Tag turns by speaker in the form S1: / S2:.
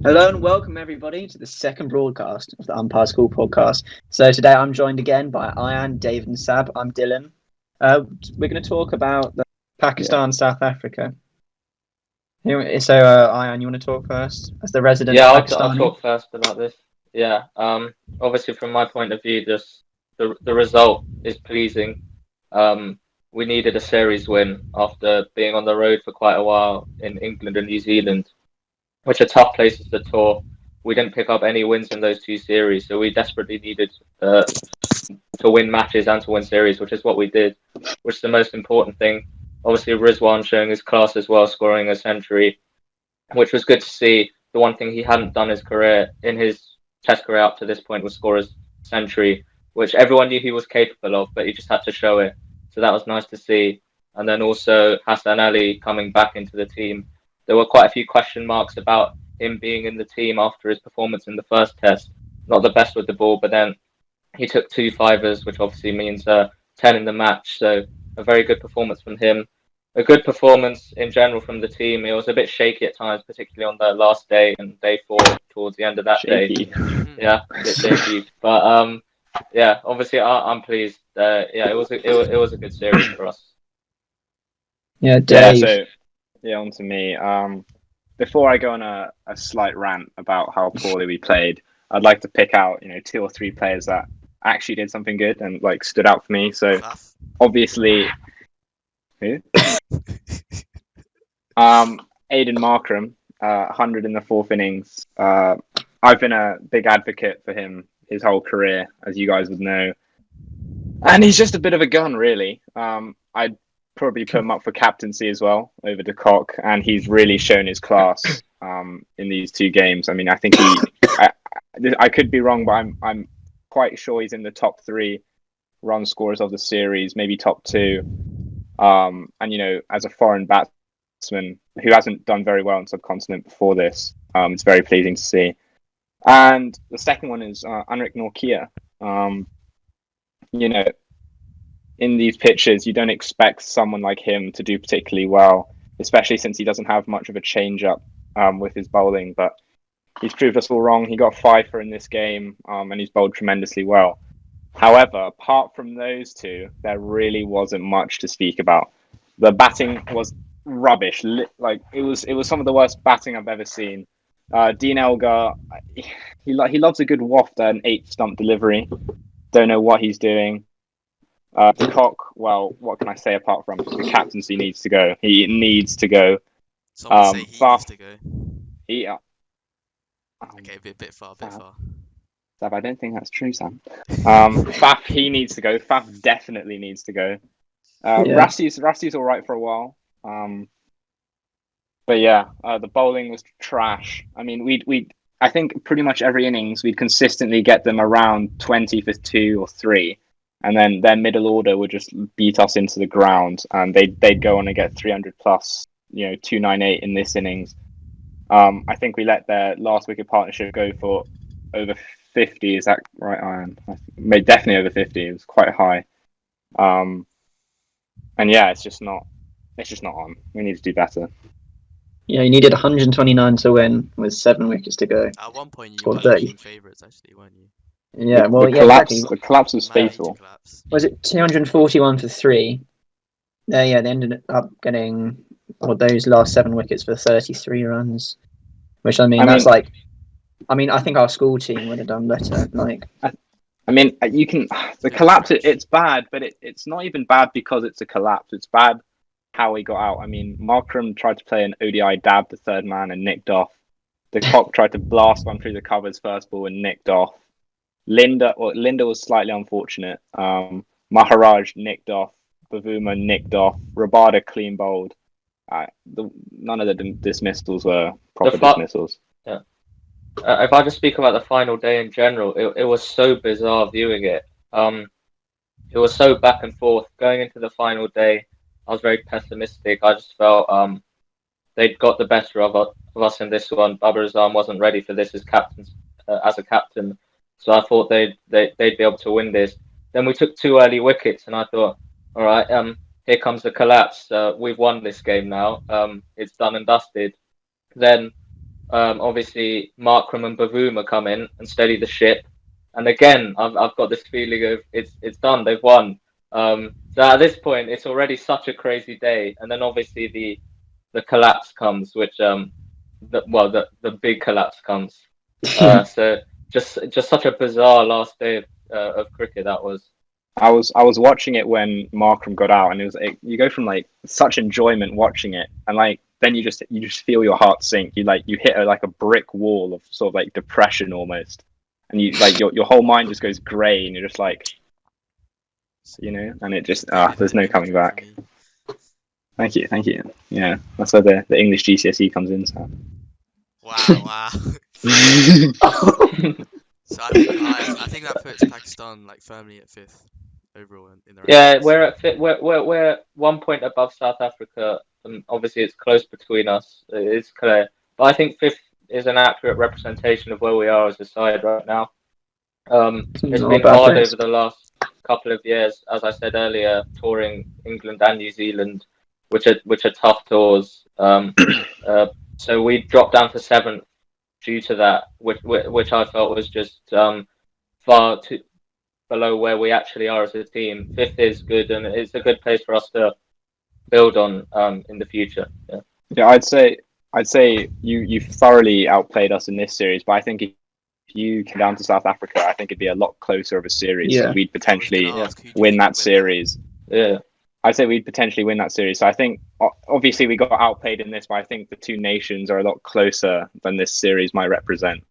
S1: Hello and welcome everybody to the second broadcast of the Umpire School podcast. So today I'm joined again by Ayan, Dave, and Sab. I'm Dylan. We're going to talk about the Pakistan South Africa. So Ayan, you want to talk first as the resident
S2: Yeah, I'll
S1: Pakistani?
S2: talk first about this. Yeah, obviously from my point of view, just the result is pleasing. Um, we needed a series win after being on the road for quite a while in England and New Zealand, which are tough places to tour. We didn't pick up any wins in those two series, so we desperately needed to win matches and to win series, which is what we did, which is the most important thing. Obviously, Rizwan showing his class as well, scoring a century, which was good to see. The one thing he hadn't done in his Test career up to this point was score a century, which everyone knew he was capable of, but he just had to show it. So that was nice to see. And then also Hasan Ali coming back into the team. There were quite a few question marks about him being in the team after his performance in the first Test. Not the best with the ball, but then he took two fivers, which obviously means 10 in the match. So a very good performance from him. A good performance in general from the team. It was a bit shaky at times, particularly on the last day and day four towards the end of that day.
S3: Shaky.
S2: Yeah, a bit shaky. But yeah, obviously I'm pleased. Yeah, it was a good series for us.
S1: Yeah,
S3: Yeah,
S1: Dave.
S3: so on to me. Before I go on a slight rant about how poorly we played, I'd like to pick out, two or three players that actually did something good and like stood out for me. So
S4: Faf.
S3: obviously, who? Aiden Markram, 100 in the fourth innings. I've been a big advocate for him his whole career, as you guys would know. And he's just a bit of a gun, really. I'd probably put him up for captaincy as well over De Kock, and he's really shown his class in these two games. I mean, I think I could be wrong, but I'm quite sure he's in the top three run scorers of the series, maybe top two. And as a foreign batsman who hasn't done very well on subcontinent before this, it's very pleasing to see. And the second one is Anrik Norkia. You know, in these pitches, you don't expect someone like him to do particularly well, especially since he doesn't have much of a change up with his bowling. But he's proved us all wrong. He got fifer in this game, and he's bowled tremendously well. However, apart from those two, there really wasn't much to speak about. The batting was rubbish. Like it was some of the worst batting I've ever seen. Dean Elgar, he loves a good waft and eight stump delivery. Don't know what he's doing. De Kock, well, what can I say apart from the captaincy needs to go? He needs to go.
S4: Someone say he
S3: Faf,
S4: needs to go.
S3: he,
S4: Okay, bit far, bit far.
S3: Sav, I don't think that's true, Sam. Faf, he needs to go. Faf definitely needs to go. Rassie's all right for a while. But yeah, the bowling was trash. I mean, I think pretty much every innings we'd consistently get them around 20 for two or three, and then their middle order would just beat us into the ground, and they'd go on and get 300 plus, 298 in this innings. I think we let their last wicket partnership go for over 50. Is that right, Iron? Definitely over 50. It was quite high. And yeah, it's just not on. We need to do better.
S1: Yeah, you needed 129 to win with 7 wickets to go.
S4: At one point, you
S1: Or
S4: were
S1: 30.
S4: leading favourites, actually, weren't you?
S1: Yeah, well,
S3: the
S1: yeah,
S3: collapse,
S1: exactly.
S3: The collapse was
S4: Managed to
S3: fatal.
S4: collapse.
S1: Was it 241 for 3? Yeah, they ended up getting those last 7 wickets for 33 runs, which I think our school team would have done better.
S3: You can the collapse. It's bad, but it's not even bad because it's a collapse. It's bad how he got out. I mean, Markram tried to play an ODI dab to third man and nicked off. De Kock tried to blast one through the covers first ball and nicked off. Linda was slightly unfortunate. Maharaj nicked off. Bavuma nicked off. Rabada clean bowled. None of the dismissals were proper dismissals.
S2: Yeah. If I just speak about the final day in general, it was so bizarre viewing it. It was so back and forth. Going into the final day, I was very pessimistic. I just felt they'd got the better of us in this one. Babar Azam wasn't ready for this as a captain, so I thought they'd be able to win this. Then we took 2 early wickets, and I thought, all right, here comes the collapse. We've won this game now. It's done and dusted. Then obviously Markram and Bavuma come in and steady the ship. And again, I've got this feeling of it's done. They've won. So at this point, it's already such a crazy day. And then obviously the collapse comes, which the big collapse comes. So just such a bizarre last day of cricket that was.
S3: I was watching it when Markram got out, and you go from like such enjoyment watching it, and like then you just feel your heart sink. You hit a brick wall of sort of like depression almost, and you like your whole mind just goes grey, and you're just like, and it just there's no coming back. Thank you. Yeah, that's where the English GCSE comes in. So.
S4: Wow. So I think that puts Pakistan like firmly at 5th overall in the rankings.
S2: Yeah, we're 1 point above South Africa. And obviously, it's close between us. It's clear, but I think 5th is an accurate representation of where we are as a side right now. It's been hard over the last couple of years, as I said earlier, touring England and New Zealand, which are tough tours. So we dropped down to 7th due to that, which I felt was just far too below where we actually are as a team. 5th is good, and it's a good place for us to build on in the future.
S3: Yeah, I'd say you thoroughly outplayed us in this series, but I think if you came down to South Africa, I think it'd be a lot closer of a series.
S1: Yeah.
S3: And we'd potentially
S4: win
S3: that series.
S2: Yeah.
S3: I'd say we'd potentially win that series. So I think obviously we got outplayed in this, but I think the two nations are a lot closer than this series might represent.